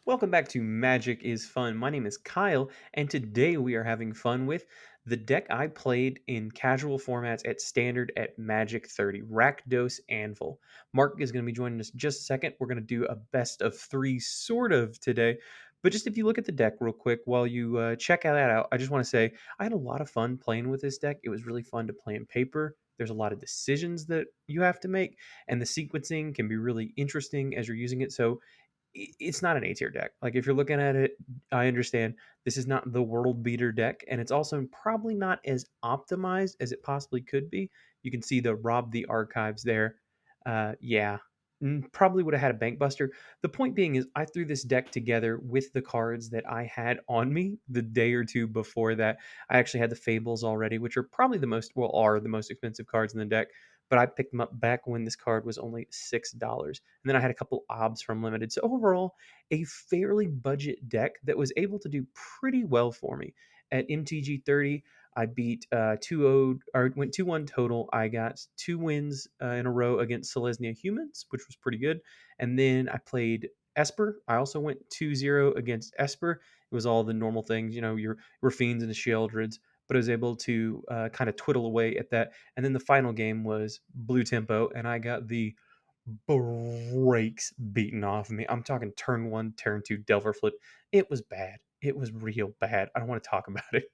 Welcome back to Magic is Fun. My name is Kyle, and today we are having fun with the deck I played in casual formats at standard at Magic 30, Rakdos Anvil. Mark is going to be joining us in just a second. We're going to do a best of three sort of today. But just if you look at the deck real quick while you check that out, I just want to say I had a lot of fun playing with this deck. It was really fun to play in paper. There's a lot of decisions that you have to make, and the sequencing can be really interesting as you're using it. So it's not an A tier deck. Like if you're looking at it, I understand this is not the world beater deck, and it's also probably not as optimized as it possibly could be. You can see the rob the archives there. Yeah, probably would have had a bank buster. The point being is, I threw this deck together with the cards that I had on me the day or two before that. I actually had the Fables already, which are probably are the most expensive cards in the deck. But I picked them up back when this card was only $6. And then I had a couple obs from limited. So overall, a fairly budget deck that was able to do pretty well for me. At MTG 30, I beat 2-0 or went 2-1 total. I got 2 wins in a row against Selesnya Humans, which was pretty good. And then I played Esper. I also went 2-0 against Esper. It was all the normal things, your fiends and the Sheoldreds, but I was able to kind of twiddle away at that. And then the final game was blue tempo, and I got the brakes beaten off of me. I'm talking turn one, turn two, Delver Flip. It was bad. It was real bad. I don't want to talk about it.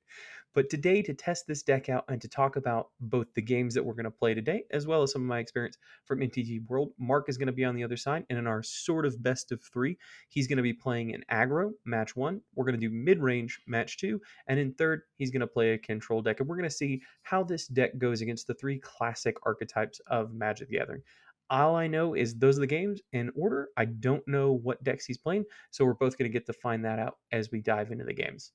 But today, to test this deck out and to talk about both the games that we're going to play today, as well as some of my experience from MTG World, Mark is going to be on the other side. And in our sort of best of three, he's going to be playing an aggro, match one. We're going to do mid range, match two. And in third, he's going to play a control deck. And we're going to see how this deck goes against the three classic archetypes of Magic the Gathering. All I know is those are the games in order. I don't know what decks he's playing, so we're both going to get to find that out as we dive into the games.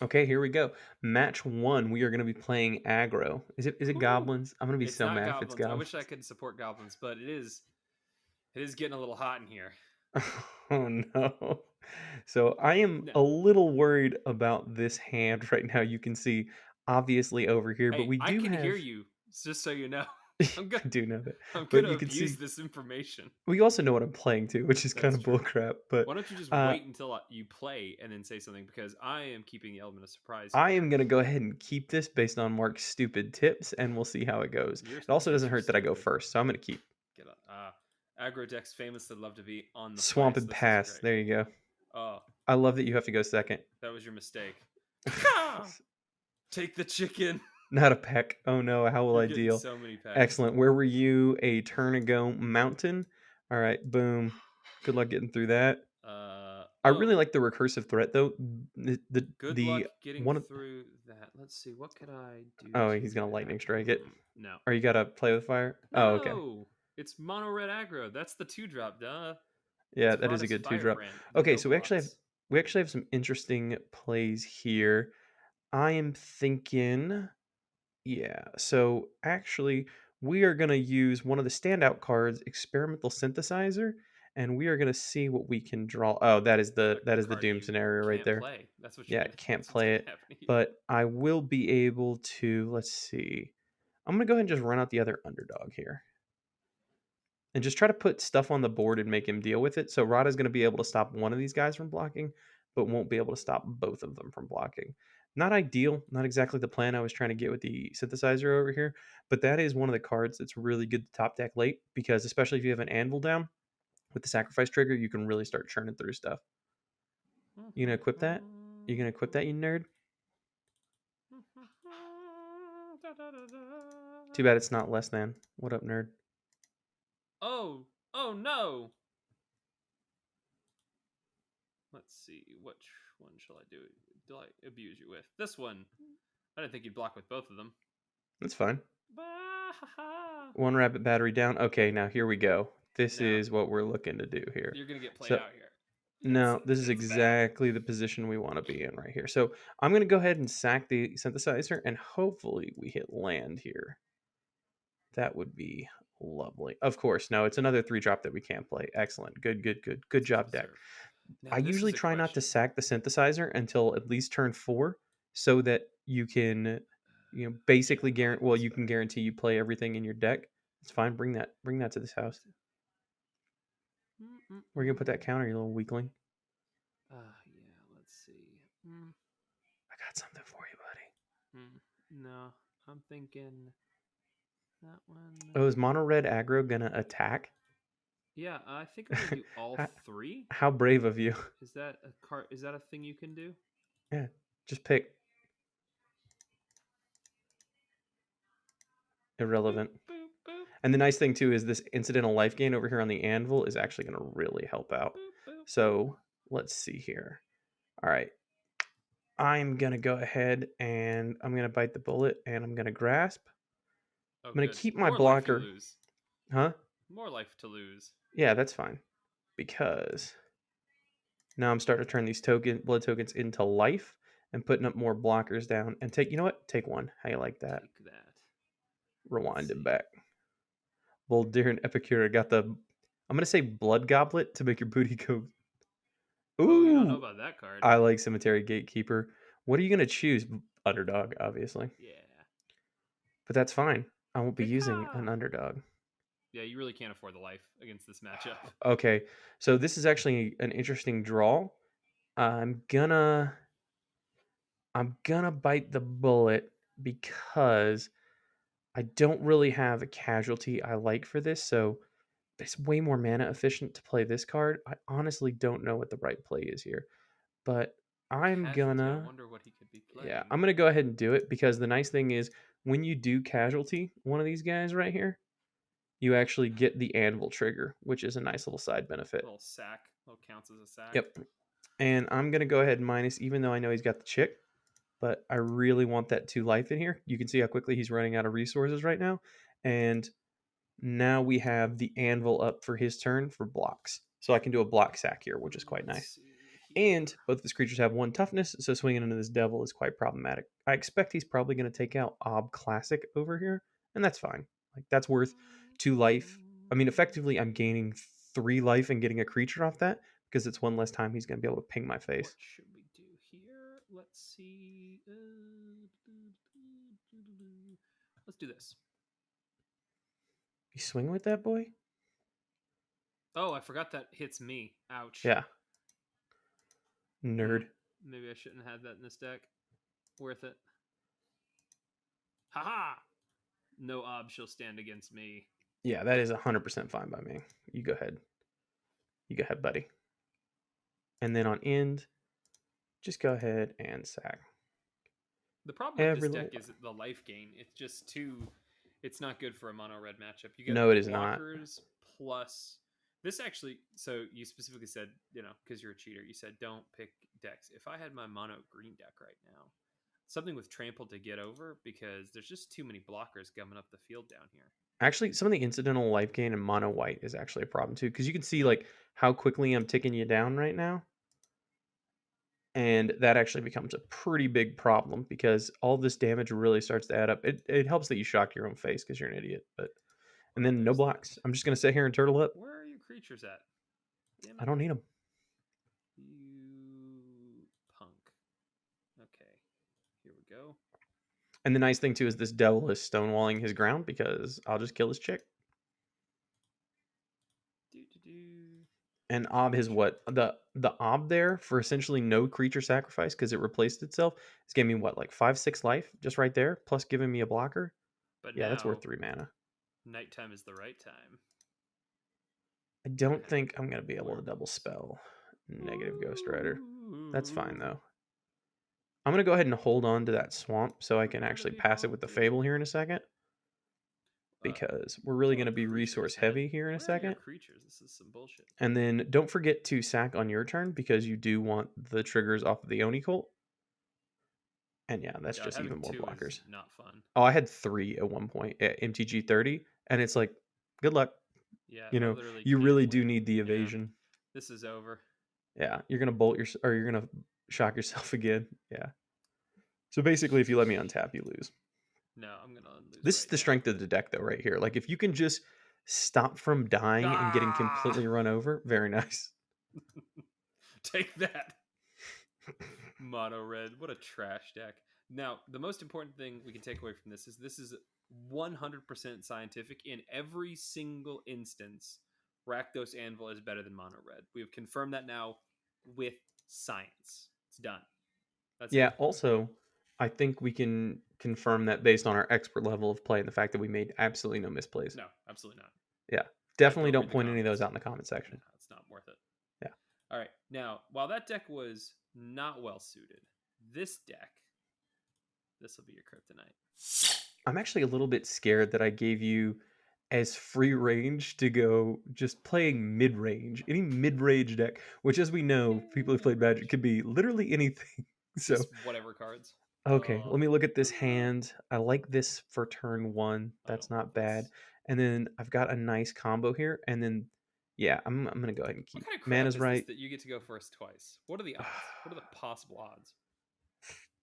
Okay, here we go. Match one, we are going to be playing aggro. Is it goblins? I'm going to be It's so not mad if it's goblins. I goblins. wish I could support goblins, but it is getting a little hot in here. Oh no. So I am No. a little worried about this hand right now. You can see obviously over here, but Hey, we I do can have hear you. Just so you know. I'm I gonna do know that. I'm But gonna you can abuse see this information. we also know what I'm playing too, which is kind That's of true. bullcrap. But Why don't you just uh wait until you play and then say something, because I am keeping the element of surprise I here. am going to go ahead and keep this based on Mark's stupid tips, and we'll see how it goes. Your It also tips doesn't are hurt that I go stupid. first, so I'm going to keep Get on. Aggro decks famously love to be on the fly, Swamp so and this is Pass. great. There you go. Oh, I love that you have to go second. that was your mistake. Ka! Take the chicken. Not a peck. Oh no, how will You're I getting deal? so many pecks. Excellent. Where were you a turn ago? Mountain. All right, boom. Good luck getting through that. I really Oh, like the recursive threat though. good luck The getting one of through that. Let's see. What could I do oh, to he's gonna lightning attack strike it. him? No. Or you gotta play with fire. Oh, okay. No! It's mono red aggro. That's the 2-drop, duh. Yeah, It's that is a Vrada's good two drop. Firebrand, the Okay, so Gogolots. we actually have some interesting plays here. I am thinking, yeah. So actually, we are gonna use one of the standout cards, Experimental Synthesizer, and we are gonna see what we can draw. Oh, The that is the card Doom you scenario right can't there. play. That's what you're Yeah, gonna. can't That's what's play gonna it, happen to you. but I will be able to. Let's see. I'm gonna go ahead and just run out the other underdog here and just try to put stuff on the board and make him deal with it. So Rada's going to be able to stop one of these guys from blocking, but won't be able to stop both of them from blocking. Not ideal, not exactly the plan I was trying to get with the synthesizer over here, but that is one of the cards that's really good to top deck late because especially if you have an anvil down with the sacrifice trigger, you can really start churning through stuff. You gonna equip that? You gonna equip that, you nerd? Too bad it's not less than. What up, nerd? Oh, oh no! Let's see. Which one shall I do I abuse you with? This one. I didn't think you'd block with both of them. That's fine. Bah-ha-ha. One rabbit battery down. Okay, now here we go. This Now is what we're looking to do here. you're gonna get played So out here. no, this is It's bad. exactly the position we want to be in right here. So I'm going to go ahead and sack the synthesizer and hopefully we hit land here. That would be lovely. Of course, no, it's another 3-drop that we can't play. Excellent. Good, good, good. Good It's job, deck. deserved. Now I this usually is a try not to question. sack the synthesizer until at least turn 4 so that you can, Yeah, basically I like guarantee, well, this you can better. guarantee you play everything in your deck. It's fine. Bring that to this house. Where are you gonna put that counter, you little weakling? Yeah, let's see. I got something for you, buddy. No, I'm thinking that one. Oh, is mono red aggro gonna attack? Yeah, I think I'm gonna do all how, three. how brave of you. Is that a card? Is that a thing you can do? Yeah, just pick. Boop, Irrelevant. boop, boop, And the nice thing too is this incidental life gain over here on the anvil is actually going to really help out. boop, boop, boop. So let's see here. All right. I'm going to go ahead and I'm going to bite the bullet and I'm going to grasp. Oh, I'm going to good. keep my More life you blocker. lose. Huh? More life to lose. Yeah, that's fine. Because now I'm starting to turn these blood tokens into life and putting up more blockers down. And you know what? Take one. How you like that? Take that. Rewind it back. Bold Deer and Epicure got the, I'm going to say blood goblet to make your booty go. Oh, you don't know Ooh, about that card. I like Cemetery Gatekeeper. What are you going to choose? Underdog, obviously. Yeah. But that's fine. I won't be using Pika! an underdog. Yeah, you really can't afford the life against this matchup. Okay, so this is actually an interesting draw. I'm gonna bite the bullet because I don't really have a casualty I like for this, so it's way more mana efficient to play this card. I honestly don't know what the right play is here, but I'm Casualty, I gonna wonder what he could be yeah, playing. I'm gonna go ahead and do it because the nice thing is when you do casualty one of these guys right here, you actually get the anvil trigger, which is a nice little side benefit. Little sack. Little counts as a sack. Yep. And I'm gonna go ahead and minus, even though I know he's got the chick, but I really want that 2 life in here. You can see how quickly he's running out of resources right now. And now we have the anvil up for his turn for blocks. So I can do a block sack here, which is quite nice. And both of his creatures have 1 toughness, so swinging into this devil is quite problematic. I expect he's probably going to take out Ob Classic over here, and that's fine. Like, that's worth 2 life. I mean, effectively, I'm gaining 3 life and getting a creature off that because it's 1 less time he's going to be able to ping my face. What should we do here? Let's see. Let's do this. You swing with that boy? Oh, I forgot that hits me. Ouch. Yeah. Nerd. Maybe I shouldn't have had that in this deck. Worth it. Haha! No ob shall stand against me. Yeah, that is 100% fine by me. You go ahead. You go ahead, buddy. And then on end, just go ahead and sack. The problem with this deck is the life gain. It's just too. It's not good for a mono red matchup. You get no, it is blockers not. plus. This actually. So you specifically said, because you're a cheater, you said don't pick decks. If I had my mono green deck right now, something with trample to get over because there's just too many blockers gumming up the field down here. Actually, some of the incidental life gain in mono white is actually a problem too, because you can see like how quickly I'm ticking you down right now. And that actually becomes a pretty big problem because all this damage really starts to add up. It helps that you shock your own face because you're an idiot, but and then no blocks. I'm just gonna sit here and turtle up. Where are your creatures at? I don't need them. You punk. Okay, here we go. And the nice thing too is this devil is stonewalling his ground because I'll just kill his chick. And Ob is what the Ob there for essentially no creature sacrifice because it replaced itself. It's giving me what, like 5-6 life just right there, plus giving me a blocker. But yeah, that's worth 3 mana. Nighttime is the right time. I don't think I'm gonna be able to double spell negative Ghost Rider. That's fine though. I'm gonna go ahead and hold on to that swamp so I can actually pass it with the Fable here in a second. Because we're really going to be resource heavy here in a second. Creatures, this is some bullshit. And then don't forget to sack on your turn because you do want the triggers off of the Oni Cult. And yeah, that's just even more blockers. Not fun. Oh, I had 3 at one point at MTG 30, and it's like, good luck. Yeah, you really do need the evasion. Yeah. This is over. Yeah, you're gonna you're gonna shock yourself again. Yeah. So basically, if you let me untap, you lose. No, I'm gonna lose. This is the strength of the deck, though, right here. Like, if you can just stop from dying and getting completely run over, very nice. Take that. Mono red. What a trash deck. Now, the most important thing we can take away from this is 100% scientific. In every single instance, Rakdos Anvil is better than Mono Red. We have confirmed that now with science. It's done. That's Yeah, it. also, I think we can confirm that based on our expert level of play and the fact that we made absolutely no misplays. No, absolutely not. Yeah, definitely Don't don't read the point any of those comments. out in the comment No, section. it's not worth it. Yeah. All right. Now, while that deck was not well suited, this deck, this will be your kryptonite. I'm actually a little bit scared that I gave you as free range to go just playing mid range. Any mid range deck, which as we know, people who've played Magic Mid-range. could be literally anything. So Just whatever cards. okay, let me look at this Uh, hand. I like this for turn one. I That's don't love not bad. this. And then I've got a nice combo here. And then yeah, I'm gonna go ahead and What keep kind of crap mana's is this right. that you get to go first twice? What are the odds? What are the possible odds?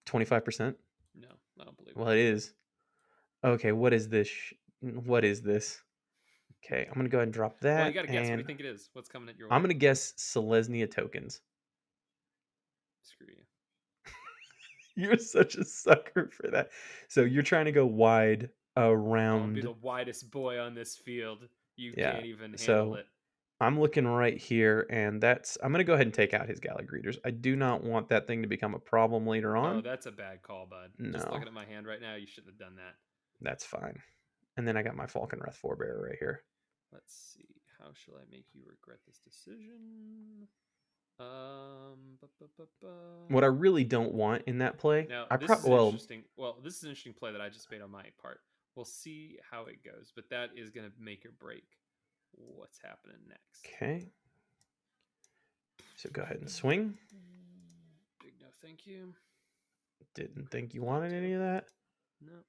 25%. No, I don't believe it. Well, it is. Okay, what is this? What is this? Okay, I'm gonna go ahead and drop Well, you that, got to guess. What do you and think it is? What's coming at your I'm way? gonna guess Selesnya tokens. Screw you. You're such a sucker for that. So you're trying to go wide I want to be around. the widest boy on this field. You Yeah. can't even handle So it. I'm looking right here, and I'm gonna go ahead and take out his Gala Greeters. I do not want that thing to become a problem later Oh, on. that's a bad call, bud. Just No, looking at my hand right now, you shouldn't have done that. that's fine. And then I got my Falconwrath Forebearer right here. Let's see. How shall I make you regret this decision? Bu- bu- bu- What I bu- really don't want in that play, Now, I this is probably an well, interesting. Well, this is an interesting play that I just made on my part. We'll see how it goes, but that is going to make or break what's happening next. okay. So go ahead and swing. Big no, thank you. Didn't think you Not wanted any of terrible. that. No.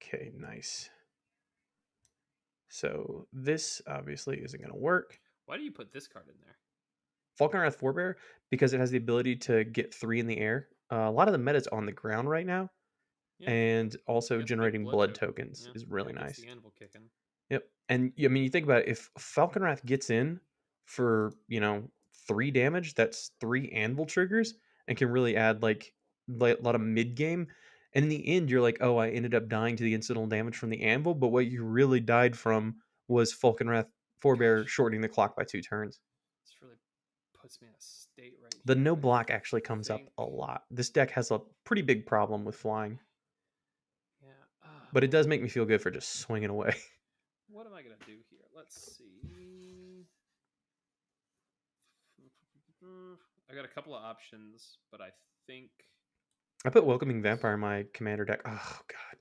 Okay, nice. So this obviously isn't going to work. Why do you put this card in there? Falconwrath Forebear, because it has the ability to get 3 in the air. A lot of the meta's on the ground right now, Yeah, and also gets big generating blood blood token. tokens Yeah, is really yeah, gets nice. the anvil kicking. Yep. And I mean, you think about it, if Falconwrath gets in for, 3 damage, that's 3 anvil triggers and can really add like a lot of mid game. And in the end, you're like, oh, I ended up dying to the incidental damage from the anvil, but what you really died from was Falconwrath Forebear Gosh, shortening the clock by 2 turns. this really puts me in a state right The here. no I block actually comes up think. a lot. This deck has a pretty big problem with flying, Yeah. but it does make me feel good for just swinging away. What am I gonna do here? Let's see. I got a couple of options, but I think. I put Welcoming Vampire in my commander deck. Oh god.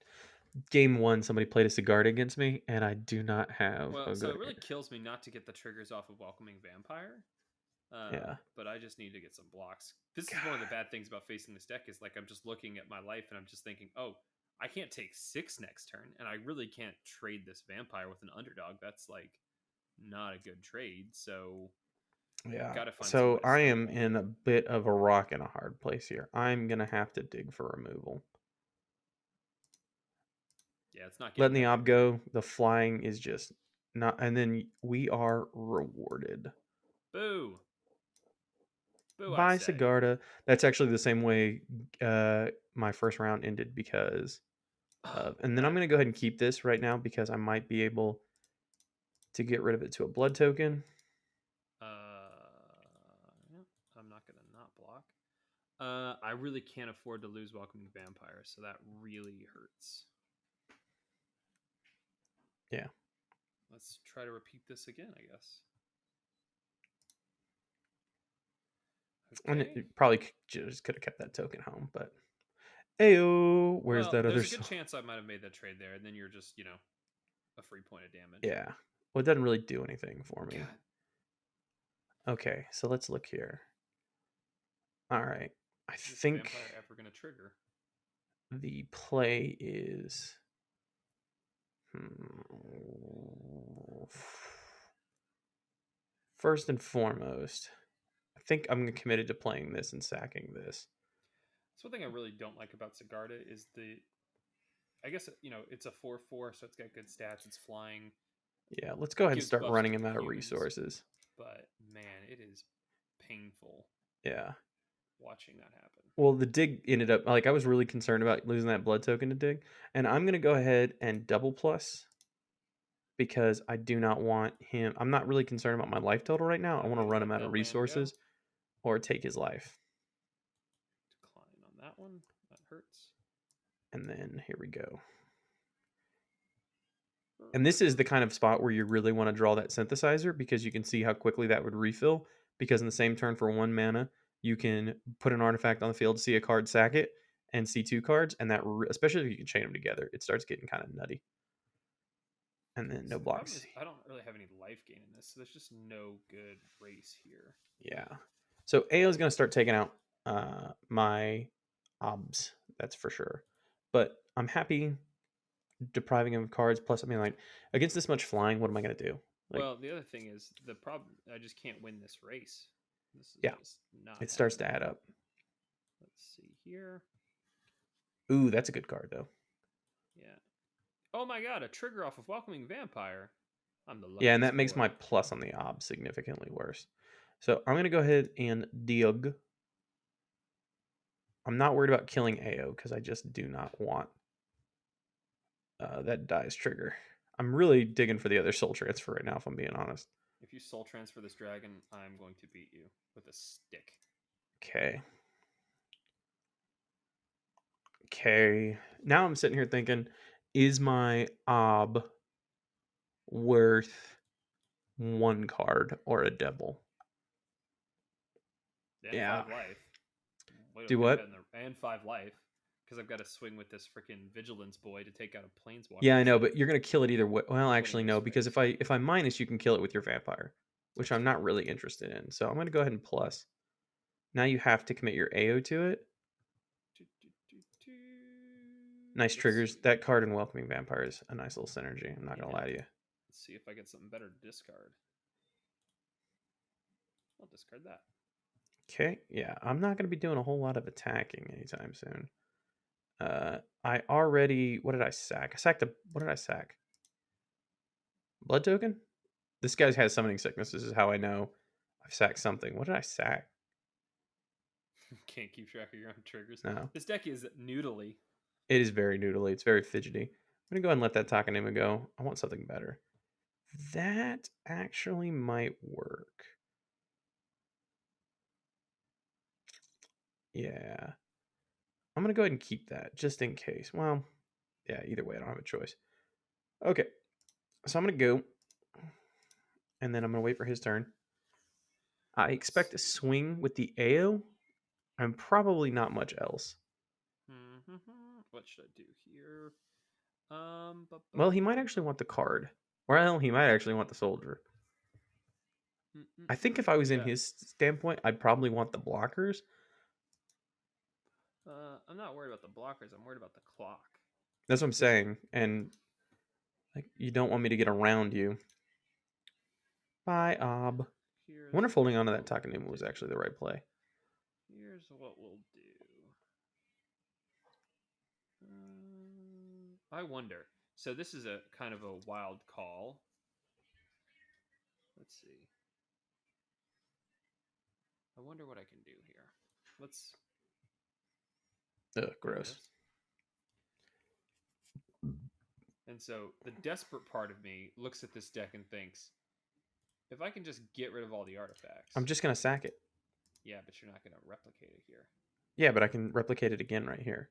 Game 1 somebody played a Sigarda against me and I do not have Well, a so good it really hand. kills me not to get the triggers off of Welcoming Vampire. Yeah. But I just need to get some blocks. This is one of the God. bad things about facing this deck is like I'm just looking at my life and I'm just thinking, oh, I can't take 6 next turn, and I really can't trade this vampire with an underdog. That's like not a good trade. So Yeah. got to find some way So to I stop am that. in a bit of a rock and a hard place here. I'm going to have to dig for removal. Yeah, it's not Letting getting the better ob here. go, the flying is just not, and then we are rewarded Boo, boo! I by say. Sigarda. That's actually the same way my first round ended because Oh, of, and then I'm that going to go ahead and hurts. keep this right now because I might be able to get rid of it to a blood token. Yeah, I'm not gonna not block. I really can't afford to lose Welcoming Vampire, so that really hurts. Yeah. Let's try to repeat this again, I guess. And Okay. it probably just could have kept that token home, but ayo, where's Well, that other there's a good soul? chance I might have made that trade there, and then you're just, a free point of damage. Yeah. Well, it doesn't really do anything for me. God. Okay, so let's look here. All right. I Is this think vampire ever going to trigger? the play is. First and foremost, I think I'm committed to playing this and sacking this. So one thing I really don't like about Sigarda is I guess, it's a 4/4, so it's got good stats. It's flying, Yeah, let's go ahead and gives start buffs running to him the out of humans. resources. But man, it is painful. Yeah. watching that happen. Well, the dig ended up like I was really concerned about losing that blood token to dig, and I'm gonna go ahead and double plus because I do not want him. I'm not really concerned about my life total right now. I want to Okay, run him let out of that land go. resources or take his life. Decline on that one. That hurts. And then here we go. And this is the kind of spot where you really want to draw that synthesizer because you can see how quickly that would refill. Because in the same turn for 1 mana, you can put an artifact on the field, see a card, sack it, and see 2 cards. And that, especially if you can chain them together, it starts getting kind of nutty. And then no So the problem blocks. is I don't really have any life gain in this, so there's just no good race here. Yeah. So AO is going to start taking out my obs. That's for sure. But I'm happy depriving him of cards. Plus, I mean, like against this much flying, what am I going to do? Like, Well, the other thing is the problem. I just can't win this race. This is yeah, just not it starts to happening. add up. Let's see here. Ooh, that's a good card though. Yeah. Oh my god, a trigger off of Welcoming Vampire. I'm the Yeah, and luckiest that makes boy. my plus on the ob significantly worse. So I'm going to go ahead and dig. I'm not worried about killing AO because I just do not want that dies trigger. I'm really digging for the other soul transfer right now, if I'm being honest. If you soul transfer this dragon, I'm going to beat you with a stick. Okay. Okay. Now I'm sitting here thinking, is my ob worth 1 card or a double? And Yeah. 5 life. Way to Do get that what? in there. And 5 life. Because I've got to swing with this freaking vigilance boy to take out a planeswalker Yeah, I know, instead of but you're gonna kill it either way. Well, winning actually, his no, because face. if I minus, you can kill it with your vampire, which That's I'm true. not really interested in. So I'm gonna go ahead and plus. Now you have to commit your AO to it. Do, do, do, do. Nice Let's triggers. see. That card in Welcoming Vampire is a nice little synergy. I'm not gonna Yeah. lie to you. Let's see if I get something better to discard. I'll discard that. Okay, yeah, I'm not gonna be doing a whole lot of attacking anytime soon. I already. What did I sack? I sacked a. What did I sack? Blood token. This guy has summoning sickness. This is how I know I've sacked something. What did I sack? Can't keep track of your own triggers. No. This deck is noodly. It is very noodly. It's very fidgety. I'm gonna go ahead and let that Takanuma go. I want something better. That actually might work. Yeah. I'm gonna go ahead and keep that just in case. Well, yeah, either way, I don't have a choice. Okay. So I'm gonna go. And then I'm gonna wait for his turn. I Let's expect a see. swing with the AO. I'm probably not much else. What should I do here? Well, he might actually want the card. Well, he might actually want the soldier. I think if I was in Yeah. his standpoint, I'd probably want the blockers. I'm not worried about the blockers. I'm worried about the clock. That's what I'm saying. And like, you don't want me to get around you. Bye, Ob. I Here's wonder if holding on to that what we'll Takanuma was do. actually the right play. Here's what we'll do. I wonder. So this is a kind of a wild call. Let's see. I wonder what I can do here. Let's Ugh, do gross. this. And so the desperate part of me looks at this deck and thinks, if I can just get rid of all the artifacts. I'm just going to sack it. Yeah, but you're not going to replicate it here. Yeah, but I can replicate it again right here.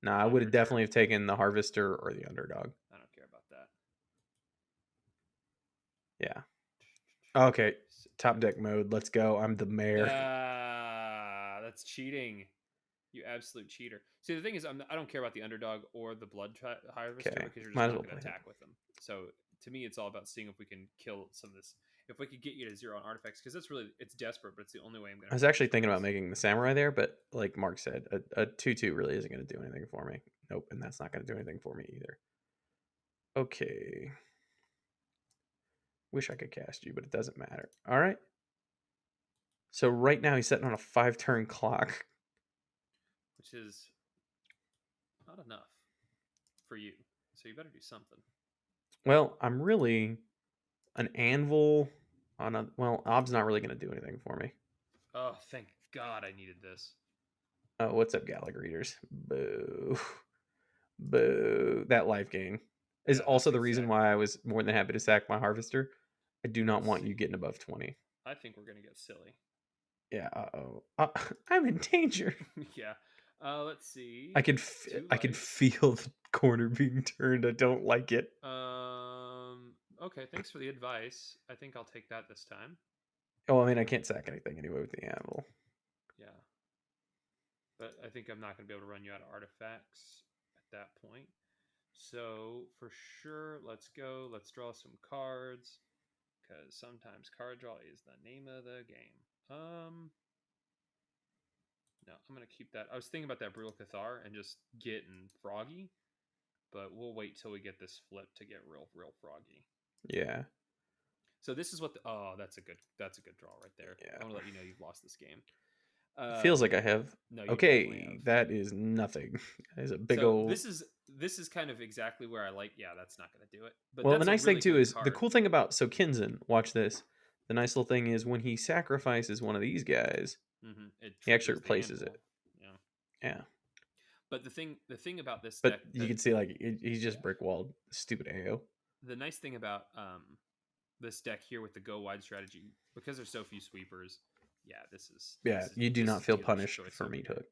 Nah, I On would your have definitely turn. have taken the Harvester or the Underdog. I don't care about that. Yeah. Okay. Top deck mode. Let's go. I'm the mayor. That's cheating. You absolute cheater. See, the thing is, I don't care about the Underdog or the Blood Harvester Okay. because you're just Might as not well going to play attack with them. So to me, it's all about seeing if we can kill some of this. If we could get you to 0 on artifacts, because that's really, it's desperate, but it's the only way I'm going I to. was actually thinking about making the Samurai there, but like Mark said, a 2-2 really isn't going to do anything for me. Nope, and that's not going to do anything for me either. Okay. Wish I could cast you, but it doesn't matter. All right. So right now he's setting on a 5-turn clock. Which is not enough for you. So you better do something. Well, I'm really an anvil on a. Well, Ob's not really going to do anything for me. Oh, thank God, I needed this. Oh, what's up, Gallagher readers? Boo. Boo. That life gain is Yeah, that's also the reason exactly. why I was more than happy to sack my harvester. I do not Let's want you see. getting above 20. I think we're gonna get silly. Yeah, uh-oh. I'm in danger. Yeah. Let's see. I can Two I can life. feel the corner being turned. I don't like it. Okay. Thanks for the advice. I think I'll take that this time. Oh, I mean, I can't sack anything anyway with the anvil. Yeah. But I think I'm not gonna be able to run you out of artifacts at that point. So for sure, let's go. Let's draw some cards because sometimes card draw is the name of the game. No, I'm gonna keep that. I was thinking about that brutal Cathar and just getting froggy, but we'll wait till we get this flip to get real froggy. Yeah, So this is what. Oh, that's a good draw right there. I want to yeah. let you know you've lost this game. Feels like I have. No, you definitely Okay, have. that is nothing. That is a big So old. this is kind of exactly where I like. Yeah, that's not going to do it. But Well, the that's a nice thing really too good is the card. cool thing about Kinzen. Watch this. The nice little thing is when he sacrifices one of these guys, It he actually triggers the replaces it. anvil. Yeah. Yeah, But the thing about this but deck you that can see like he's just yeah, brick walled. Stupid AO. the nice thing about this deck here with the go wide strategy because there's so few sweepers. Yeah, Yeah, you do this not is feel dealer's punished choice for over meat here. hook.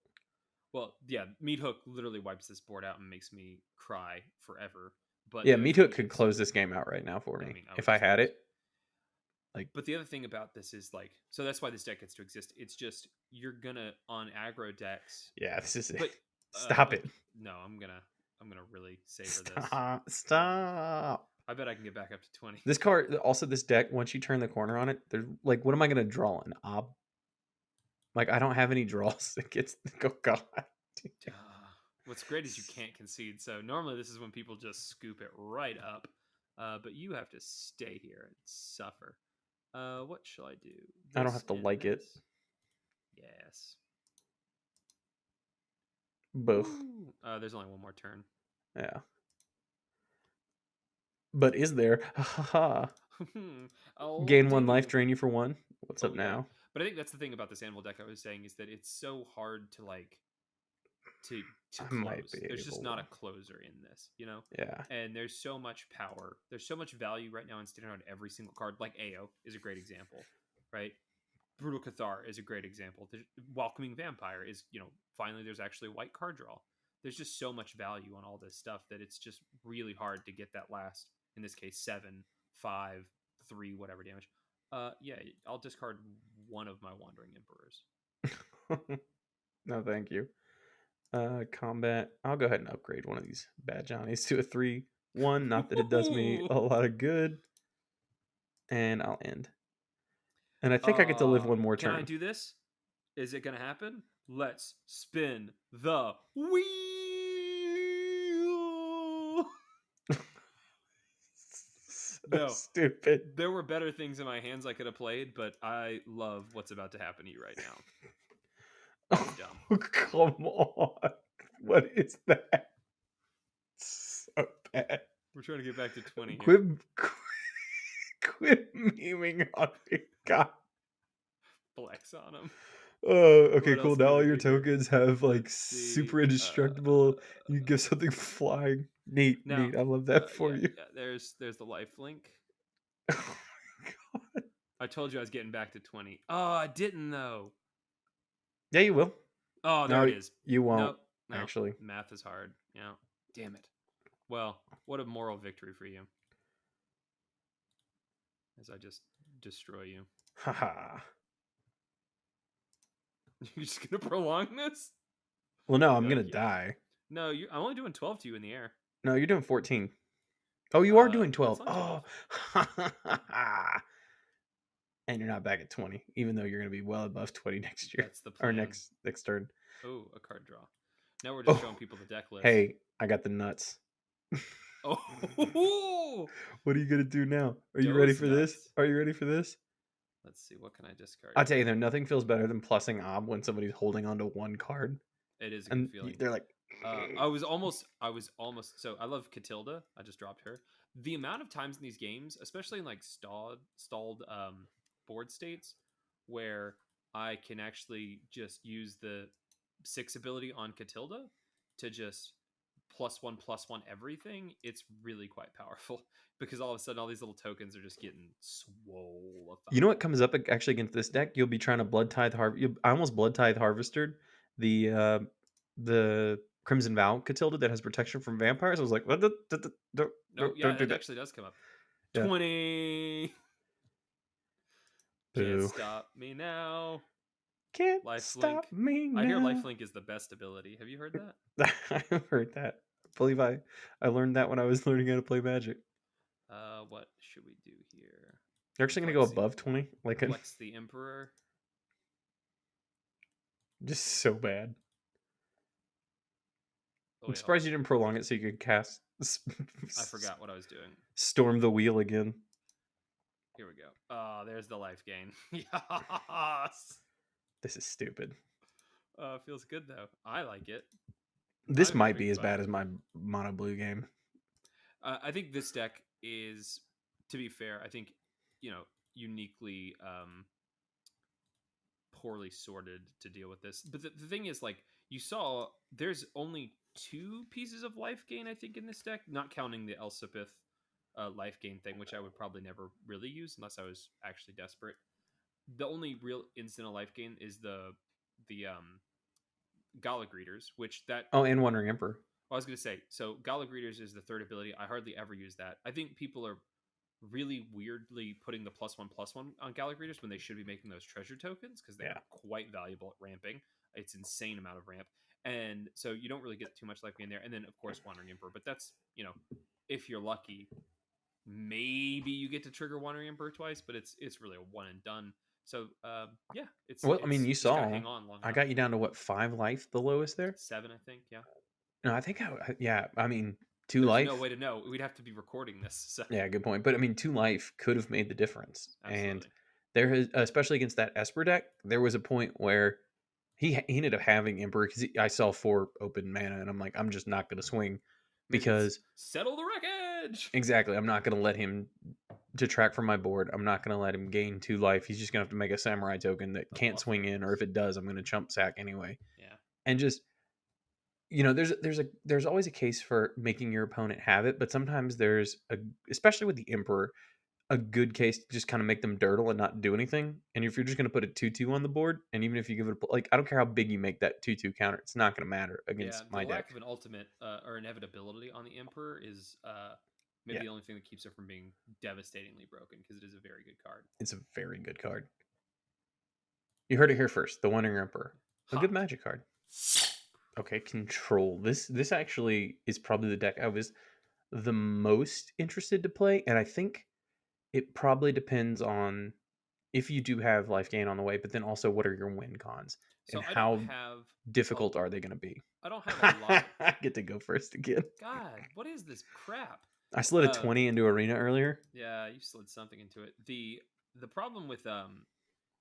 Well, yeah, Meat Hook literally wipes this board out and makes me cry forever. But Yeah, the other meat thing hook could is, close this game out right now for I me mean, I would if I just had lose. it. Like, But the other thing about this is like, so that's why this deck gets to exist. It's just you're gonna on aggro decks, yeah, this is it. but Stop it. no, I'm gonna really savor this. Stop. I bet I can get back up to 20. This card, also this deck, once you turn the corner on it, there's like, what am I gonna draw? An ob? Like, I don't have any draws that gets. Oh God. What's great is you can't concede. So normally this is when people just scoop it right up, but you have to stay here and suffer. What shall I do? I don't This have to and like it. this. Yes. Both. Woo. There's only one more turn. Yeah. But is there? Ha ha ha. Oh, Gain one life, diggity. drain you for one. What's Oh up yeah, now? but I think that's the thing about this animal deck. I was saying is that it's so hard to like to I might close. be There's just able not to. a closer in this, you know. Yeah. And there's so much power. There's so much value right now in standing on every single card. Like AO is a great example, right? Brutal Cathar is a great example. Welcoming Vampire is, finally there's actually a white card draw. There's just so much value on all this stuff that it's just really hard to get that last, in this case, 7, 5, 3, whatever damage. Yeah, I'll discard one of my Wandering Emperors. No, thank you. Combat. I'll go ahead and upgrade one of these bad Johnnies to a 3/1. Not that it does me a lot of good. And I'll end. And I think I get to live one more Can I turn. do this? Is it going to happen? Let's spin the wheel. So No, stupid. there were better things in my hands I could have played, but I love what's about to happen to you right now. That's dumb. Oh, come on. What is that? So bad. We're trying to get back to 20 here. Quit, quit memeing on me. God. Flex on them. Okay, What cool. else Now can all we your do here? tokens have like Let's see. super indestructible. You can give something flying. Neat, Now, neat. I love that yeah, for you. yeah. There's the life link. Oh my God. I told you I was getting back to 20. Oh, I didn't though. Yeah, you will. Oh, there No, it is. you won't. No, no. Actually. Math is hard. Yeah. Damn it. Well, what a moral victory for you. As I just destroy you. Haha. You're just gonna prolong this? Well, no, I'm gonna Yeah. die. No, I'm only doing 12 to you in the air. No, you're doing 14. Oh, you are doing It's 12. on Oh. 12. And you're not back at 20, even though you're gonna be well above 20 next year. That's the Or plan. next turn. Oh, a card draw. Now we're just showing Oh, people the deck list. hey, I got the nuts. Oh, What are you gonna do now? Are you ready those for this? nuts. Are you ready for this? Let's see. What can I discard? I'll tell you, though, nothing feels better than plussing Ob when somebody's holding onto one card. It is a good And feeling. they're like, I was almost. So I love Catilda. I just dropped her. The amount of times in these games, especially in like stalled board states, where I can actually just use the 6 ability on Catilda to just +1/+1 everything. It's really quite powerful because all of a sudden all these little tokens are just getting swole. You know what comes up actually against this deck? You'll be trying to Blood Tithe I almost Blood Tithe Harvested the Crimson Vow Catilda that has protection from vampires. I was like, what? No, yeah, Don't do it that. actually does come up. Yeah. 20. Can't Boo. stop me now. Can't Lifelink. stop me I hear now. Lifelink is the best ability. Have you heard that? I've heard that. I believe I learned that when I was learning how to play Magic. What should we do here? You're actually gonna go above 20, like Flex the Emperor. just so bad. Oh, I'm wait, surprised you didn't prolong it so you could cast. I forgot what I was doing. Storm the Wheel again. Here we go. Oh, there's the life gain. Yes. This is stupid. Feels good though. I like it. This I'm might be having as fun. bad as my mono blue game. I think this deck is, to be fair, I think, uniquely poorly sorted to deal with this. But the thing is, like, you saw there's only 2 pieces of life gain, I think, in this deck, not counting the Elsipith life gain thing, which I would probably never really use unless I was actually desperate. The only real instant of life gain is the Gala Greeters, which that Oh, and Wandering Emperor. I was going to say, so Gala Greeters is the 3rd ability. I hardly ever use that. I think people are really weirdly putting the +1/+1 on Gala Greeters when they should be making those treasure tokens because they're quite valuable at ramping. It's insane amount of ramp. And so you don't really get too much life gain there. And then, of course, Wandering Emperor. But that's, if you're lucky, maybe you get to trigger Wandering Emperor twice, but it's really a one and done. So yeah, Well, I mean, you just gotta saw hang on long I enough. got you down to what, 5 life, the lowest there? 7, I think. Yeah. No, I think yeah. I mean, 2 There's life. no way to know. We'd have to be recording this. So. Yeah, good point. But I mean, 2 life could have made the difference. Absolutely. And there has, especially against that Esper deck, there was a point where he ended up having Emperor because I saw 4 open mana, and I'm like, I'm just not going to swing because settle the wreckage. Exactly, I'm not going to let him detract from my board. I'm not going to let him gain 2 life. He's just going to have to make a Samurai token that can't swing in, or if it does, I'm going to chump sack anyway. Yeah, and just there's always a case for making your opponent have it, but sometimes there's especially with the Emperor, a good case to just kind of make them dirtle and not do anything. And if you're just going to put a 2/2 on the board, and even if you give it I don't care how big you make that 2/2 counter, it's not going to matter against my the deck. lack of an ultimate or inevitability on the Emperor is maybe the only thing that keeps it from being devastatingly broken, because it is a very good card. It's a very good card. You heard it here first. The Wandering Emperor, a good Magic card. Okay, Control. This actually is probably the deck I was the most interested to play, and I think it probably depends on if you do have life gain on the way, but then also what are your win cons, So and I how don't have difficult are they going to be? I don't have a lot. I get to go first again. God, what is this crap? I slid a 20 into Arena earlier. Yeah, you slid something into it. The problem with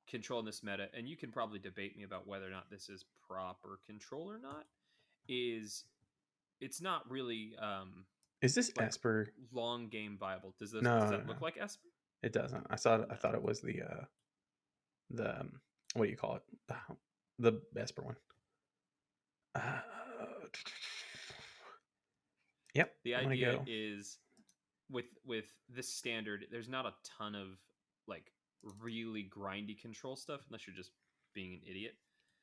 Control in this meta, and you can probably debate me about whether or not this is proper Control or not, is it's not really is this Esper long game viable? Does that look like Esper? It doesn't. I thought it was the what do you call it, the Esper one. Yep. The idea is with this standard, there's not a ton of like really grindy control stuff unless you're just being an idiot.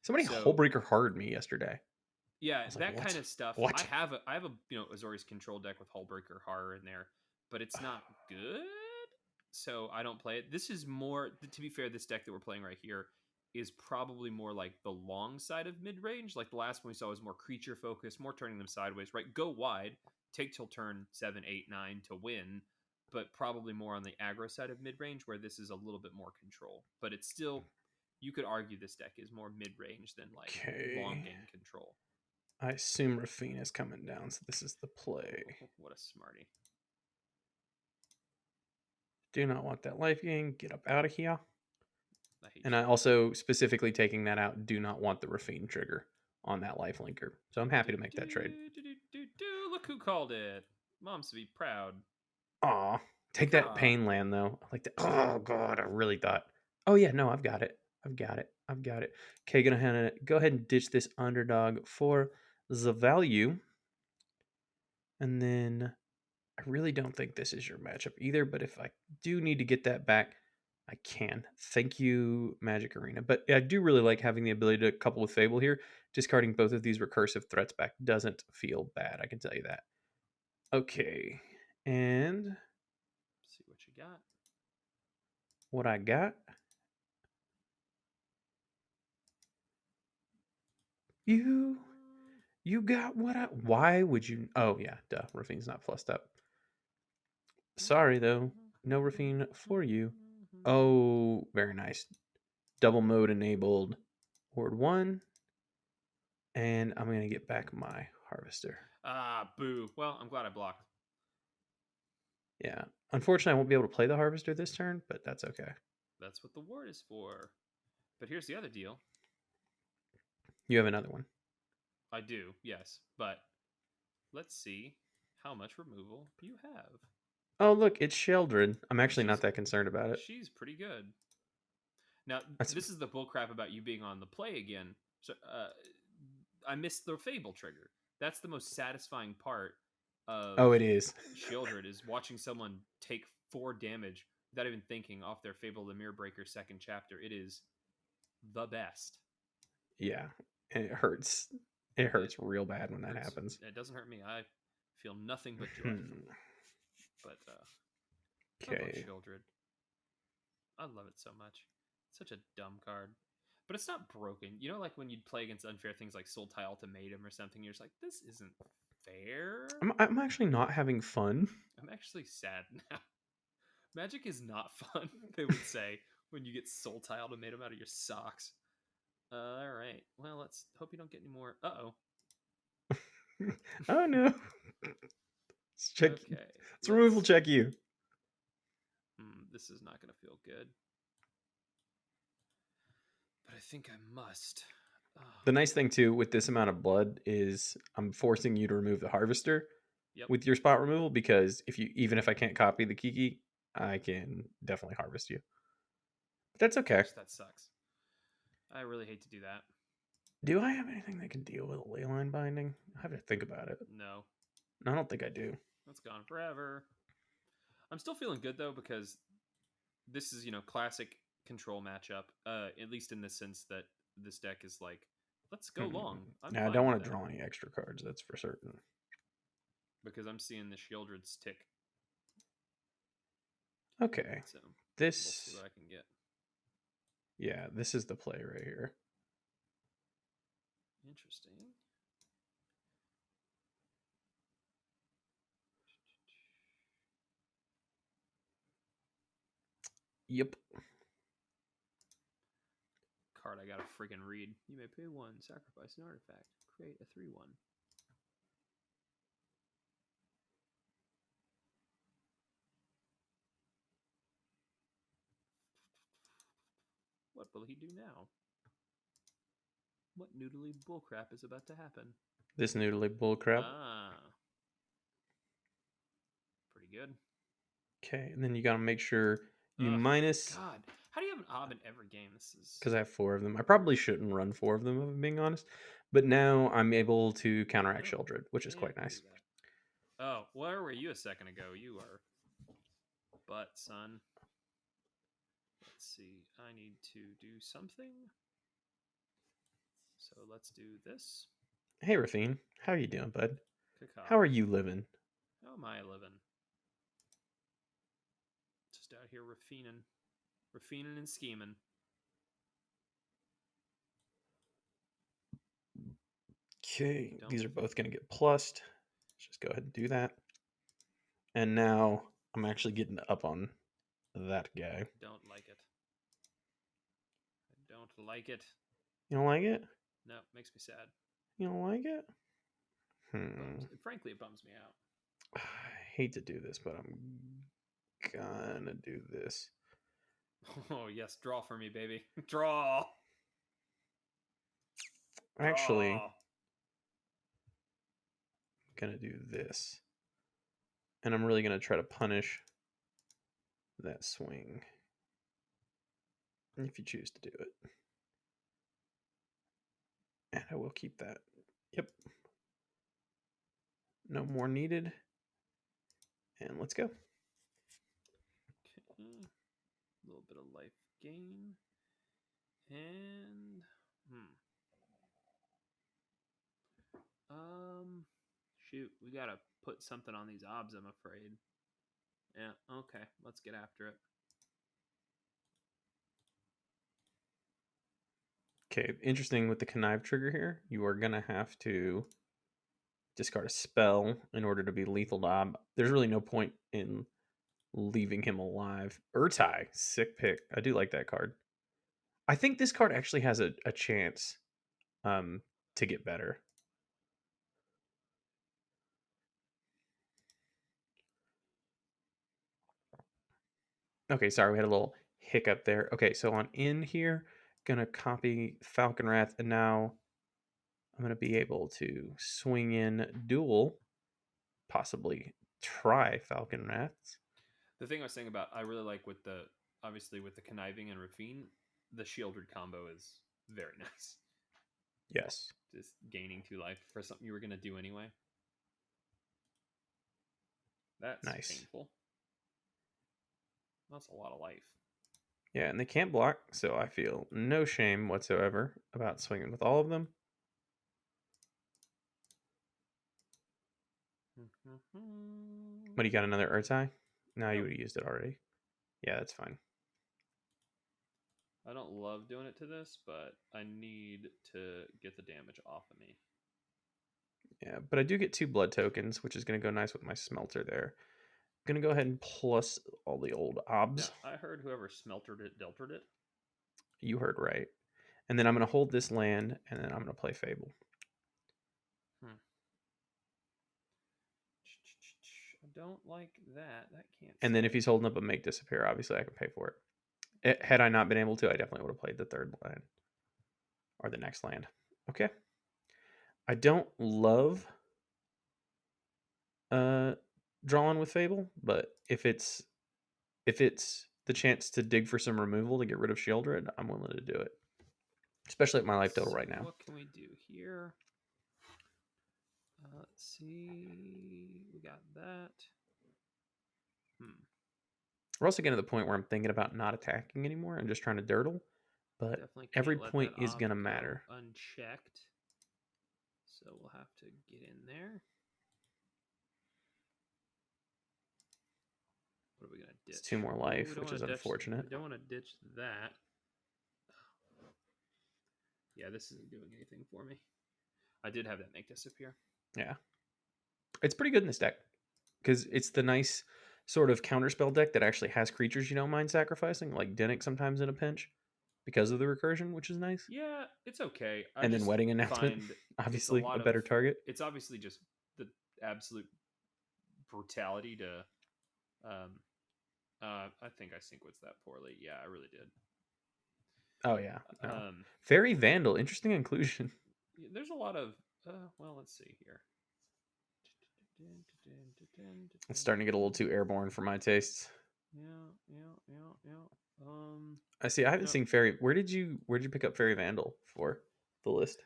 Somebody Hullbreaker harded me yesterday. Yeah, that kind of stuff. What? I have a Azorius control deck with Hullbreaker horror in there, but it's not good, so I don't play it. This is more, to be fair, this deck that we're playing right here is probably more like the long side of mid-range. Like the last one we saw was more creature focused, more turning them sideways, right? Go wide, take till turn 7, 8, 9 to win, but probably more on the aggro side of mid-range, where this is a little bit more control. But it's still, you could argue this deck is more mid-range than like long game control. I assume Rafina's coming down, so this is the play. What a smarty. Do not want that life gain. Get up out of here. I also, specifically taking that out, do not want the Rafine trigger on that life linker. So I'm happy to make that trade. Look who called it. Mom's to be proud. Aw. Take that pain land, though. I like that. Oh, God. I really thought. Oh, yeah. No, I've got it. I've got it. I've got it. Okay, gonna go ahead and ditch this underdog for the value. And then I really don't think this is your matchup either, but if I do need to get that back, I can. Thank you, Magic Arena. But I do really like having the ability to couple with Fable here. Discarding both of these recursive threats back doesn't feel bad, I can tell you that. Okay. And See what you got. what I got. You got what I. Why would you? Oh, yeah, duh. Rafine's not plussed up. Sorry, though. No Rafine for you. Oh, very nice. Double mode enabled. Horde 1. And I'm going to get back my Harvester. Ah, boo. Well, I'm glad I blocked. Yeah. Unfortunately, I won't be able to play the Harvester this turn, but that's okay. That's what the ward is for. But here's the other deal. You have another one. I do, yes. But let's see how much removal you have. Oh, look, it's Sheldred. I'm actually not that concerned about it. She's pretty good. Now, That's, this is the bullcrap about you being on the play again. So, I missed the Fable trigger. That's the most satisfying part of oh, it is. Sheoldred is watching someone take 4 damage without even thinking off their Fable the Mirror Breaker second chapter. It is the best. Yeah, and it hurts. It hurts real bad when that happens. It doesn't hurt me. I feel nothing but joy. But I love Sheoldred. I love it so much. It's such a dumb card. But it's not broken. You know, like when you'd play against unfair things like Sultai Ultimatum or something, you're just like, this isn't fair. I'm actually not having fun. I'm actually sad now. Magic is not fun, they would say, when you get Sultai Ultimatum out of your socks. Alright. Well, let's hope you don't get any more. Uh-oh. Oh, no. Let's check. Okay. Let's removal check you. This is not going to feel good. But I think I must. The nice thing too with this amount of blood is I'm forcing you to remove the Harvester with your spot removal, because even if I can't copy the Kiki, I can definitely harvest you. But that's okay. Gosh, that sucks. I really hate to do that. Do I have anything that can deal with a leyline binding? I have to think about it. No. I don't think I do. That's gone forever. I'm still feeling good though, because this is, classic control matchup. At least in the sense that this deck is like, let's go long. I don't want to draw any extra cards, that's for certain. Because I'm seeing the Sheoldred's tick. Okay. So we'll see what I can get. Yeah, this is the play right here. Interesting. Yep. Card I gotta freaking read. You may pay 1, sacrifice an artifact, create a 3/1. What will he do now? What noodly bullcrap is about to happen? This noodly bullcrap. Ah. Pretty good. Okay, and then you gotta make sure you minus. God, how do you have an ob in every game? This is because I have 4 of them. I probably shouldn't run 4 of them, if I'm being honest. But now I'm able to counteract Sheoldred, which is quite nice. Oh, where were you a second ago? You are butt, son. Let's see. I need to do something. So let's do this. Hey, Rafine. How you doing, bud? Caca. How are you living? How am I living? Just out here Rafining and scheming. Okay, these are both going to get plussed. Let's just go ahead and do that. And now I'm actually getting up on that guy. Don't like it. I don't like it. You don't like it? No, it makes me sad. You don't like it? Frankly, it bums me out. I hate to do this, but I'm gonna do this. Oh, yes. Draw for me, baby. Draw. Actually, I'm gonna do this. And I'm really gonna try to punish that swing. if you choose to do it. And I will keep that. Yep. No more needed. And let's go. Okay. A little bit of life gain. And shoot, we gotta put something on these obs, I'm afraid. Yeah, okay, let's get after it. Okay, interesting with the connive trigger here. You are gonna have to discard a spell in order to be lethal to Ob. There's really no point in leaving him alive. Urtai, sick pick. I do like that card. I think this card actually has a chance to get better. Okay, sorry, we had a little hiccup there. Okay, so on in here, gonna copy Falcon Wrath, and now I'm gonna be able to swing in dual, possibly try Falcon Wraths. The thing I was saying about I really like with the obviously with the conniving and Rafine, the shielded combo is very nice. Yes. Just gaining 2 life for something you were gonna do anyway. That's Nice. painful. That's a lot of life. Yeah, and they can't block, so I feel no shame whatsoever about swinging with all of them. What do you got? Another Urtai? No, you Nope. would have used it already. Yeah, that's fine. I don't love doing it to this, but I need to get the damage off of me. Yeah, but I do get 2 blood tokens, which is going to go nice with my smelter there. I'm going to go ahead and plus all the old obs. Now, I heard whoever smeltered it, deltered it. You heard right. And then I'm going to hold this land, and then I'm going to play Fable. I don't like that. That can't. And then if he's holding up a Make Disappear, obviously I can pay for it. Had I not been able to, I definitely would have played the third land. Or the next land. Okay. I don't love drawing with Fable, but if it's the chance to dig for some removal to get rid of Shieldred, I'm willing to do it. Especially at my life total right now. What can we do here? Let's see. We got that. We're also getting to the point where I'm thinking about not attacking anymore and just trying to dirtle. But every point is going to matter. Unchecked. So we'll have to get in there. What are we going to ditch? It's 2 more life, which is unfortunate. I don't want to ditch that. Yeah, this isn't doing anything for me. I did have that Make Disappear. Yeah. It's pretty good in this deck. Because it's the nice sort of counterspell deck that actually has creatures you don't mind sacrificing, like Dinnick sometimes in a pinch, because of the recursion, which is nice. Yeah, it's okay. And then Wedding Announcement, obviously a better target. It's obviously just the absolute brutality to... I think I sequenced that poorly. Yeah, I really did. Oh, yeah. No. Fairy Vandal, interesting inclusion. There's a lot of... well, let's see here. It's starting to get a little too airborne for my tastes. Yeah. I see. I haven't seen Fairy. Where'd you pick up Fairy Vandal for the list?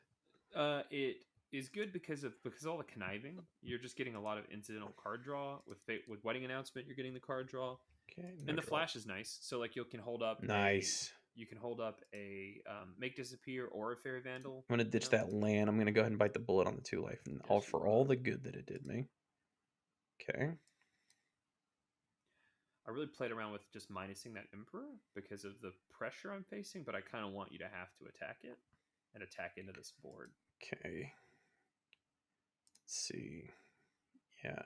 It is good because of all the conniving. You're just getting a lot of incidental card draw with Wedding Announcement. You're getting the card draw. Okay. And the flash is nice. So like you can hold up. Nice. You can hold up a Make Disappear or a Fairy Vandal. I'm gonna ditch that land. I'm gonna go ahead and bite the bullet on the 2 life, and all for all the good that it did me. Okay. I really played around with just minusing that Emperor because of the pressure I'm facing, but I kind of want you to have to attack it and attack into this board. Okay. Let's see. Yeah.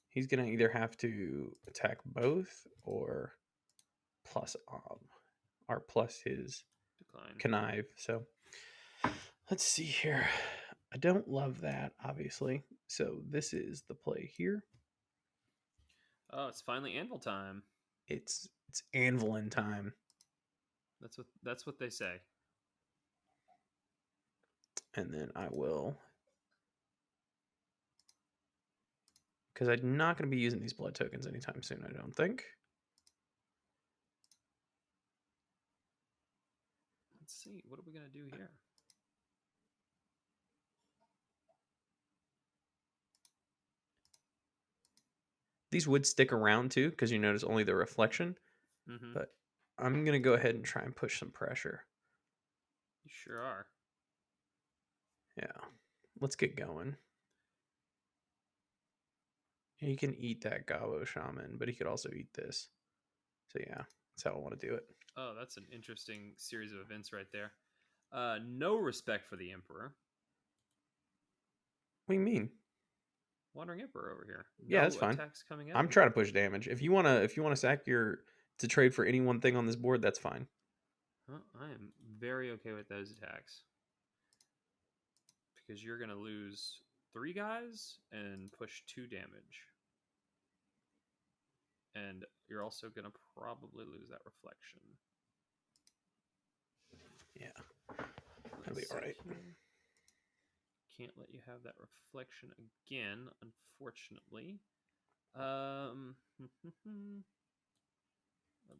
He's going to either have to attack both or plus Ob, or plus his Decline. Connive. So let's see here. I don't love that, obviously. So this is the play here. Oh, it's finally Anvil time. It's Anvilin time. That's what they say. And then I will, because I'm not going to be using these blood tokens anytime soon, I don't think. let's see. What are we gonna do here? These would stick around too, because you notice only the reflection. Mm-hmm. But I'm gonna go ahead and try and push some pressure. You sure are. Yeah, let's get going. He can eat that Gabo Shaman, but he could also eat this. So yeah, that's how I want to do it. Oh, that's an interesting series of events right there. No respect for the Emperor. What do you mean? Wandering Emperor over here. Yeah, that's No fine. attacks coming I'm in. trying to push damage. If you wanna sack your to trade for any one thing on this board, that's fine. Huh, I am very okay with those attacks. Because you're going to lose 3 guys and push 2 damage. And you're also going to probably lose that reflection. Yeah, that'll Let's be all see right. here. Can't let you have that reflection again, unfortunately. I'd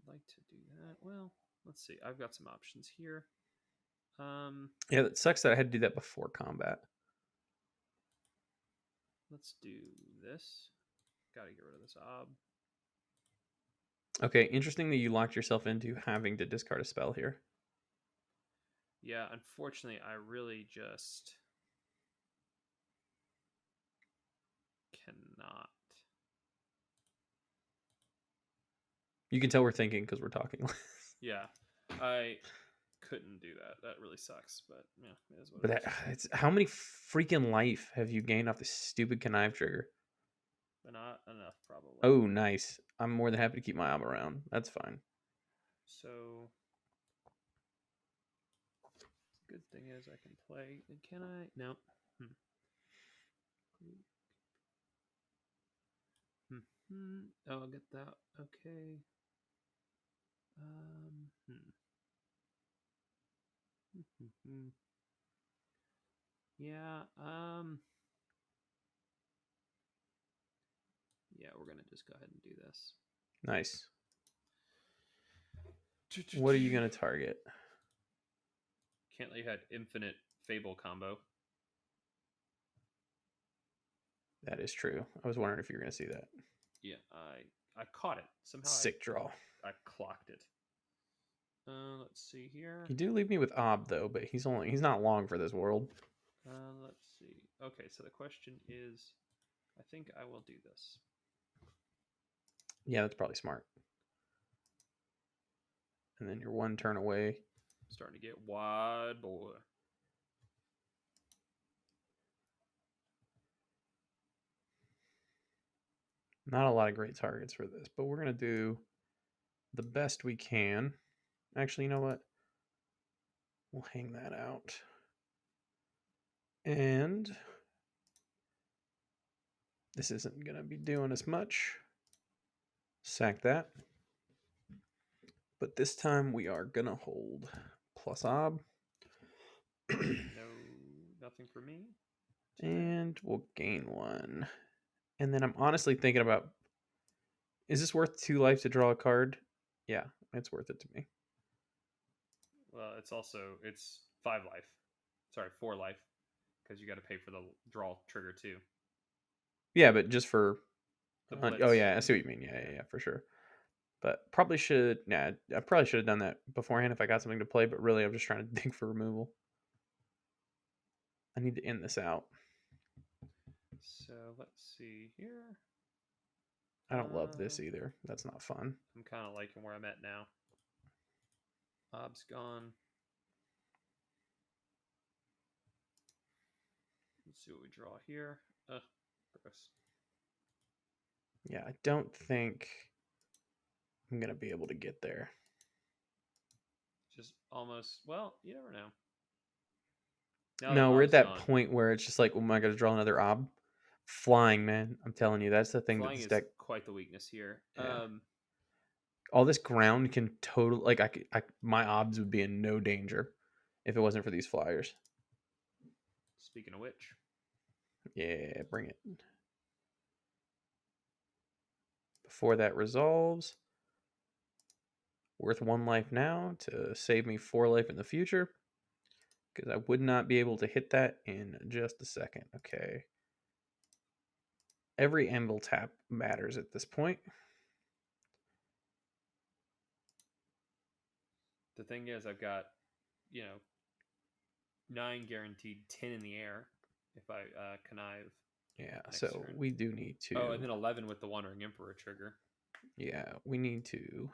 like to do that. Well, let's see. I've got some options here. Yeah, it sucks that I had to do that before combat. Let's do this. Got to get rid of this ob. Okay, interesting that you locked yourself into having to discard a spell here. Yeah, unfortunately, I really just cannot. You can tell we're thinking because we're talking. Yeah, I couldn't do that. That really sucks, but yeah, it is what But it is. it's how many freaking life have you gained off this stupid connive trigger? But not enough, probably. Oh, nice. I'm more than happy to keep my ob around. That's fine. So, good thing is I can play. Can I? No. Hmm. Oh, I'll get that. Okay. Yeah. Yeah, we're gonna just go ahead and do this. Nice. What are you gonna target? Can't let you had infinite Fable combo. That is true. I was wondering if you were gonna see that. Yeah, I caught it somehow. Sick draw. I clocked it. Let's see here. You do leave me with Ob though, but he's not long for this world. Let's see. Okay, so the question is, I think I will do this. Yeah, that's probably smart. And then you're one turn away. I'm starting to get wide, boy. Not a lot of great targets for this, but we're gonna do the best we can. Actually, you know what? We'll hang that out. And this isn't gonna be doing as much. Sack that. But this time we are gonna hold plus Ob. No, nothing for me. And we'll gain 1. And then I'm honestly thinking about, is this worth 2 life to draw a card? Yeah, it's worth it to me. Well, it's 5 life. Sorry, 4 life, because you got to pay for the draw trigger too. Yeah, but just for The oh yeah, I see what you mean. Yeah, for sure. But I probably should have done that beforehand if I got something to play, but really I'm just trying to dig for removal. I need to end this out. So let's see here. I don't love this either. That's not fun. I'm kind of liking where I'm at now. Ob's gone. Let's see what we draw here. Gross. Yeah, I don't think I'm going to be able to get there. Just almost, well, you never know. No, we're at that point where it's just like, oh, am I going to draw another Ob? Flying, man. I'm telling you, that's the thing Flying that this is deck. quite the weakness here. Yeah. All this ground can totally, like, my Obs would be in no danger if it wasn't for these flyers. Speaking of which. Yeah, bring it. Before that resolves, Worth 1 life now to save me 4 life in the future. Because I would not be able to hit that in just a second. Okay. Every anvil tap matters at this point. The thing is, I've got, 9 guaranteed, 10 in the air if I connive Yeah, next so turn. we do need Oh, and to. then 11 with the Wandering Emperor trigger. Yeah, we need to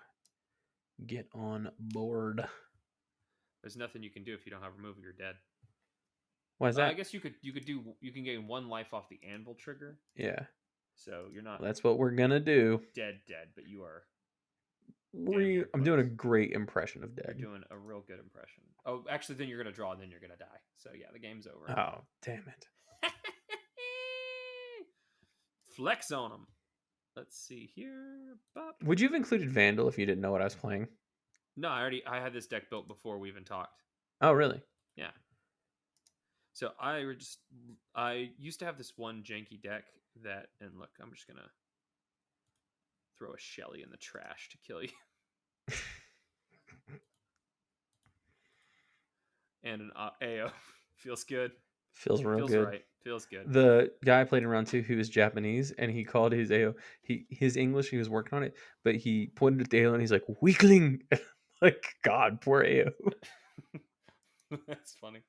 get on board. There's nothing you can do if you don't have removal. You're dead. Why is I that? guess you can gain 1 life off the anvil trigger. Yeah, So you're not that's what we're gonna do. dead, but you are damn near I'm close. doing a great impression of You're dead. doing a real good impression. Oh, actually, then you're gonna draw, and then you're gonna die. So yeah, the game's over. Oh, damn it. Flex on them. Let's see here. Bop. Would you have included Vandal if you didn't know what I was playing? No, I had this deck built before we even talked. Oh, really? Yeah. So I used to have this one janky deck that, and look, I'm just gonna throw a Shelly in the trash to kill you. And an AO. Feels good. Feels real Feels good. right. Feels good. The guy I played in round 2 who was Japanese, and he called his AO his English. He was working on it, but he pointed at the AO and he's like, "Weakling." Like, God, poor AO. That's funny.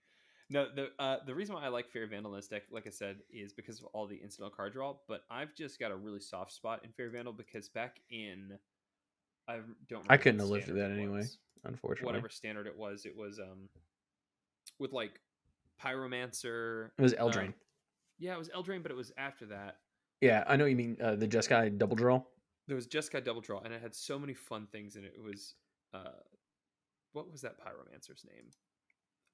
No, the reason why I like Fairy Vandal in this deck, like I said, is because of all the incidental card draw. But I've just got a really soft spot in Fairy Vandal because back in, I don't remember I couldn't what have lived through standard that it anyway, was. unfortunately. Whatever standard it was with like Pyromancer. It was Eldraine. Yeah, it was Eldraine, but it was after that. Yeah, I know what you mean. The Jeskai double draw. There was Jeskai Double Draw, and it had so many fun things in it. It was what was that Pyromancer's name?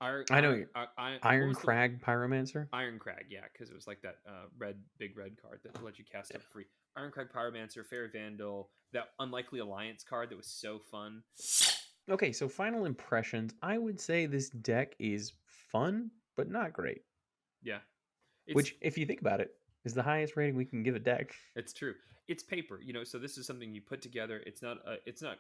I know Iron what was Crag Pyromancer. Iron Crag, yeah, because it was like that big red card that let you cast it for free. Iron Crag Pyromancer, Fairy Vandal, that Unlikely Alliance card that was so fun. Okay, so final impressions. I would say this deck is fun, but not great. Yeah. Which, if you think about it, is the highest rating we can give a deck. It's true. It's paper, so this is something you put together. It's not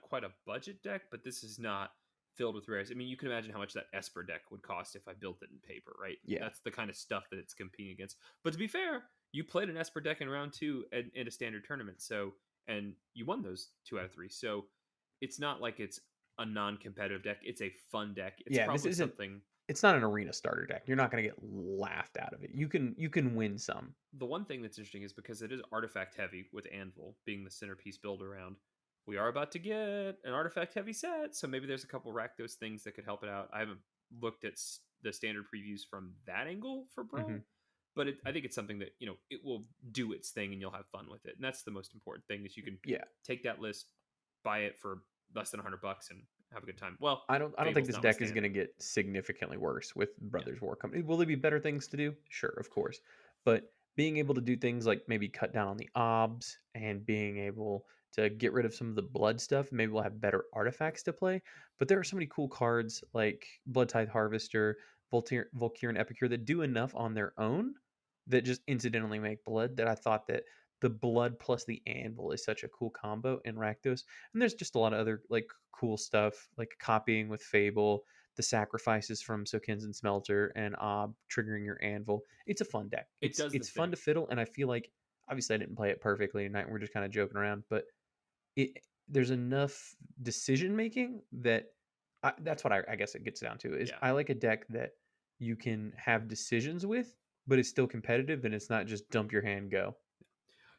quite a budget deck, but this is not filled with rares. I mean, you can imagine how much that Esper deck would cost if I built it in paper, right? Yeah. That's the kind of stuff that it's competing against. But to be fair, you played an Esper deck in round 2 in a standard tournament, and you won those 2 out of 3. So it's not like it's a non-competitive deck. It's a fun deck. It's Yeah, probably this isn't something. It's not an arena starter deck. You're not going to get laughed out of it. You can win some. The one thing that's interesting is because it is artifact heavy, with Anvil being the centerpiece build around. We are about to get an artifact heavy set, so maybe there's a couple Rakdos things that could help it out. I haven't looked at the standard previews from that angle for Brawl, but I think it's something that it will do its thing and you'll have fun with it, and that's the most important thing. Is you can take that list, buy it for less than $100 and have a good time. Well, I don't think this deck is going to get significantly worse with Brothers War Company. Will there be better things to do? Sure, of course, but being able to do things like maybe cut down on the obs and being able to get rid of some of the blood stuff, maybe we'll have better artifacts to play. But there are so many cool cards like Blood Tithe Harvester, Volkir, Epicure that do enough on their own that just incidentally make blood, that I thought that the blood plus the anvil is such a cool combo in Rakdos. And there's just a lot of other like cool stuff, like copying with Fable, the sacrifices from Sokins and Smelter, and triggering your anvil. It's a fun deck. It's fun to fiddle, and I feel like obviously I didn't play it perfectly tonight. We're just kind of joking around, but there's enough decision making that that's what I guess it gets down to. Is I like a deck that you can have decisions with, but it's still competitive, and it's not just dump your hand, go.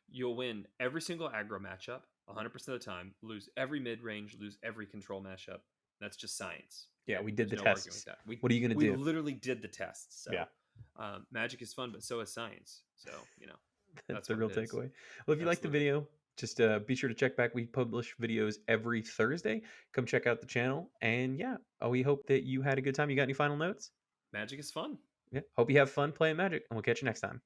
You'll win every single aggro matchup 100% of the time, lose every mid-range, lose every control matchup. That's just science. Yeah, we did the tests. What are you going to do? We literally did the tests. So, yeah. Magic is fun, but so is science. So, that's the real takeaway. Well, if you like the video, just be sure to check back. We publish videos every Thursday. Come check out the channel. And yeah, we hope that you had a good time. You got any final notes? Magic is fun. Yeah. Hope you have fun playing Magic, and we'll catch you next time.